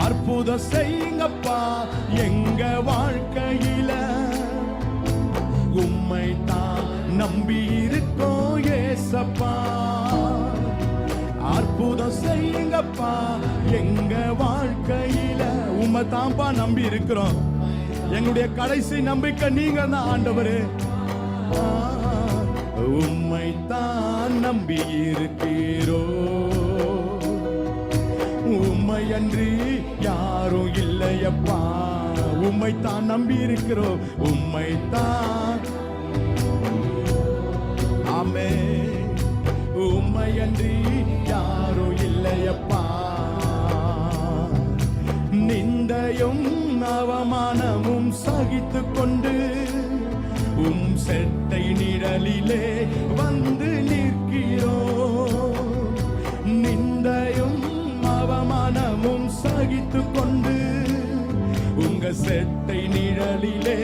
அற்புதம் செய்யுங்கப்பா எங்க வாழ்க்கையில. உம்மை தான் நம்பி இருக்கோம் ஏசப்பா. அற்புதம் செய்யுங்கப்பா எங்க வாழ்க்கையில. உம்மை தான்ப்பா நம்பி இருக்கிறோம். எங்களுடைய கடைசி நம்பிக்கை நீங்க தான் ஆண்டவரே. உம்மை தான் நம்பி இருக்கிறோ. உம்மை அன்றி யாரும் இல்லையப்பா. உம்மை தான் நம்பி இருக்கிறோம். உம்மை தான். ஆமே. உம்மை அன்றி யாரும் இல்லையப்பா. நிந்தையும் அவமானமும் சகித்து கொண்டு உம் செட்டை நிழலிலே வந்து நிற்கிறோம். நிந்தையும் அவமானமும் சகித்து கொண்டு உங்க செட்டை நிழலிலே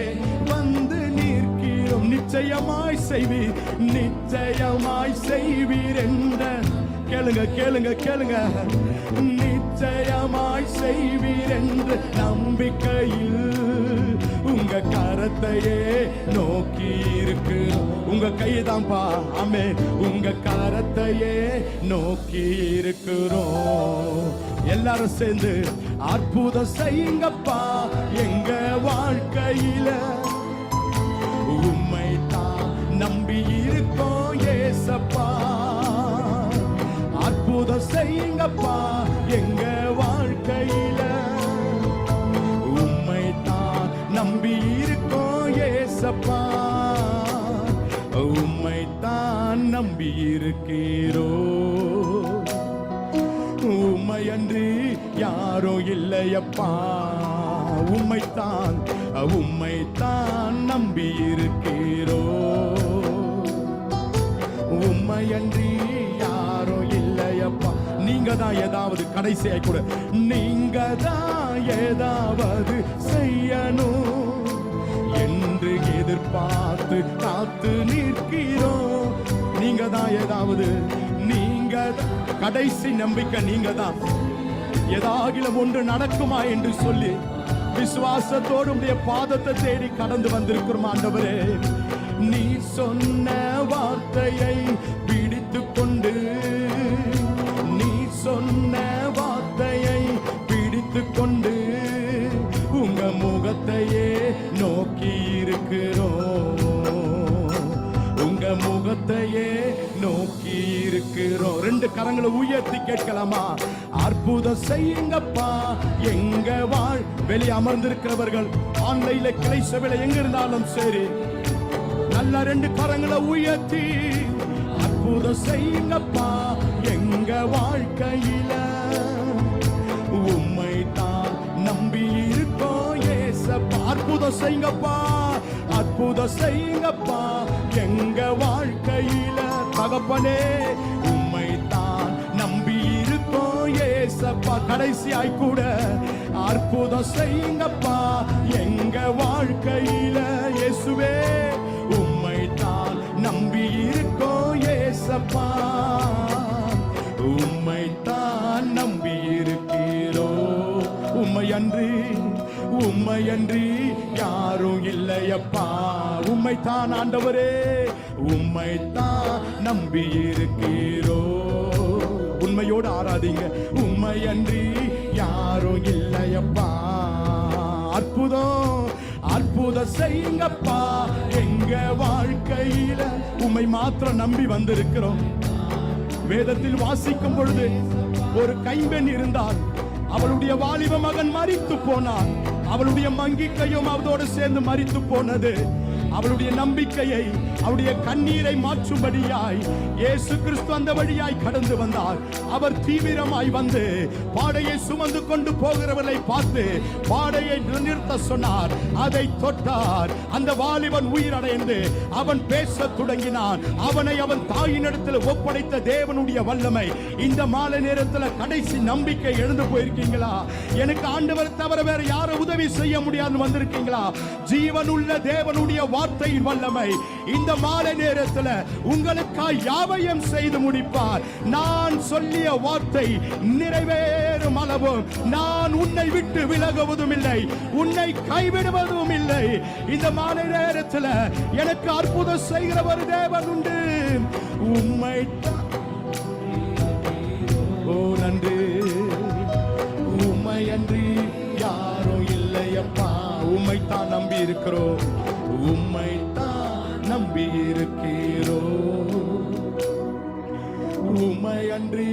வந்து நிற்கிறோம். நிச்சயமாய் செய்வீர், நிச்சயமாய் செய்வீர் என்ற கேளுங்க கேளுங்க கேளுங்க. நிச்சயமாய் செய்வீர் என்று நம்பிக்கையில் உங்க கரத்தையே நோக்கி இருக்கு. உங்க கைதான்பா. ஆமே. உங்க கரத்தையே நோக்கி இருக்கிறோம். எல்லாரும் சேர்ந்து அற்புதம் செய்யுங்கப்பா எங்க வாழ்க்கையில. உம்மை தான் நம்பி இருக்கோம் ஏசப்பா. அற்புதம் செய்யுங்கப்பா எங்க வாழ்க்கையில. உம்மை தான் நம்பி இருக்கோம் ஏசப்பா. உம்மை தான் நம்பி இருக்கிறோ. உம்மை அன்றி யாரும் இல்லையப்பா. உம்மைத்தான் உம்மைத்தான் நம்பி இருக்கிறோ. உம்மை அன்றி யாரும் இல்லையப்பா. நீங்க தான் ஏதாவது கடைசியாய் கூட நீங்க தான் ஏதாவது செய்யணும் என்று எதிர்பார்த்து காத்து நிற்கிறோம். நீங்க தான் ஏதாவது. நீங்க கடைசி நம்பிக்கை நீங்க தான். ஏதாகிலும் ஒன்று நடக்குமா என்று சொல்லி விசுவாசத்தோடு உடைய பாதத்தை தேடி கடந்து வந்திருக்கிறோம் ஆண்டவரே. நீ சொன்ன வார்த்தையை பிடித்து கொண்டு, நீ சொன்ன வார்த்தையை பிடித்து கொண்டு உங்க முகத்தையே நோக்கி இருக்கிறோம். உங்க முகத்தையே நோக்கி இருக்கிறோம். ரெண்டு கரங்களை உயர்த்தி கேட்கலாமா? அற்புதம் செய்யுங்கப்பா எங்க வாழ். வெளியே அமர்ந்திருக்கிறவர்கள் ஆன்லைன்ல கிளை சபையில எங்க இருந்தாலும் சரி, நல்ல ரெண்டு கரங்களை உயர்த்தி அற்புதம் செய்யுங்கப்பா எங்க வாழ்க்கையில. உம்மை தான் நம்பி இருக்கோம் ஏசப்பா. அற்புதம் செய்யுங்கப்பா, அற்புதம் செய்யுங்கப்பா எங்க வாழ்க்கையில. தகப்பனே உம்மை தான் நம்பி இருக்கோம் ஏசப்பா. கடைசியாய் கூட அற்புதம் செய்யுங்கப்பா எங்க வாழ்க்கையில. இயேசுவே உம்மை தான் நம்பி இருக்கோம் ஏசப்பா. உம்மை தான் நம்பி இருக்கிறோ. உம்மை அன்றி, உம்மை அன்றி யாரும் இல்லையப்பா. உம்மை தான் ஆண்டவரே, உம்மை தான் நம்பி இருக்கிறோ. உண்மையோடு ஆராதிங்க. உம்மை அன்றி யாரும் இல்லையப்பா. அற்புதம் அற்புதம் செய்யுங்கப்பா எங்க வாழ்க்கையில. உம்மை மாத்திரம் நம்பி வந்திருக்கிறோம். வேதத்தில் வாசிக்கும் பொழுது ஒரு கைம்பெண் இருந்தால், அவளுடைய வாலிப மகன் மரித்து போனான். அவளுடைய மங்கிக்கையும் அவளோடு சேர்ந்து மரித்து போனது. அவளுடைய நம்பிக்கையை, அவளுடைய கண்ணீரை மாற்றும்படியாய் இயேசு கிறிஸ்து அந்த வழியாய் கடந்து வந்தார். அவர் தீவிரமாய் வந்து பாடையை சுமந்து கொண்டு போகிறவர்களை பார்த்து பாடையை நிறுத்த சொன்னார். அதை தொட்டார். அந்த வாலிபன் உயிரடைந்து அவன் பேசத் தொடங்கினான். அவனை அவன் தாயினிடத்தில் ஒப்படைத்த தேவனுடைய வல்லமை. இந்த மாலை நேரத்தில் கடைசி நம்பிக்கை எழுந்து போயிருக்கீங்களா? எனக்கு ஆண்டவர் தவிர வேற யாரும் உதவி செய்ய முடியாது வந்திருக்கீங்களா? ஜீவனுள்ள தேவனுடைய வார்த்தையின் வல்லமை இந்த மாலை நேரத்தில் உங்களுக்காய் யாவையும் செய்து முடிப்பார். நான் சொல்லிய வார்த்தை நிறைவேறும் அளவும் நான் உன்னை விட்டு விலகுவதும் இல்லை, உன்னை கைவிடுவதும் இல்லை. இந்த மாலை நேரத்தில் எனக்கு அற்புதம் செய்கிற ஒரு தேவன் உண்டு. உம்மை ஓ நன்றி, உம்மை அன்றி யாரோ இல்லையப்பா. உம்மை தான் நம்பி இருக்கிறோம், உம்மை தான் நம்பி இருக்கிறோம். உம்மை அன்றி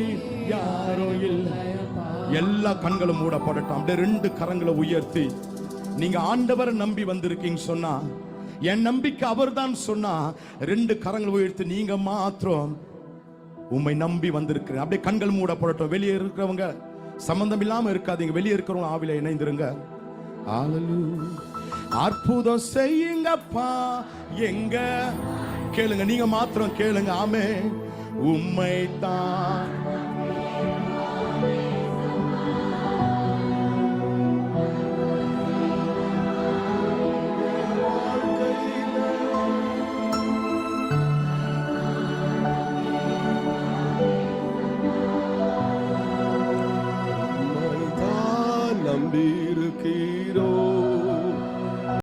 யாரோ இல்லையப்பா. எல்லா கண்களும் மூடப்படட்டும். அப்படியே 2 கரங்களை உயர்த்தி நீங்க ஆண்டவரை நம்பி வந்திருக்கீங்க சொன்னா, என் நம்பிக்கை அவர் தான் சொன்னா, 2 கரங்களை உயர்த்தி நீங்க மாத்திரம் உம்மை நம்பி வந்திருக்கிறேன். அப்படியே கண்கள் மூடப்படட்டும். வெளியே இருக்கிறவங்க சம்பந்தம் இல்லாம இருக்காதீங்க, வெளியே இருக்கிறவங்க ஆவில இணைந்திருங்க. அற்புதம் செய்யுங்கப்பா எங்க, கேளுங்க, நீங்க மாத்திரம் கேளுங்க. ஆமே, உம்மை தான் நம்பியிருக்கிறோம்.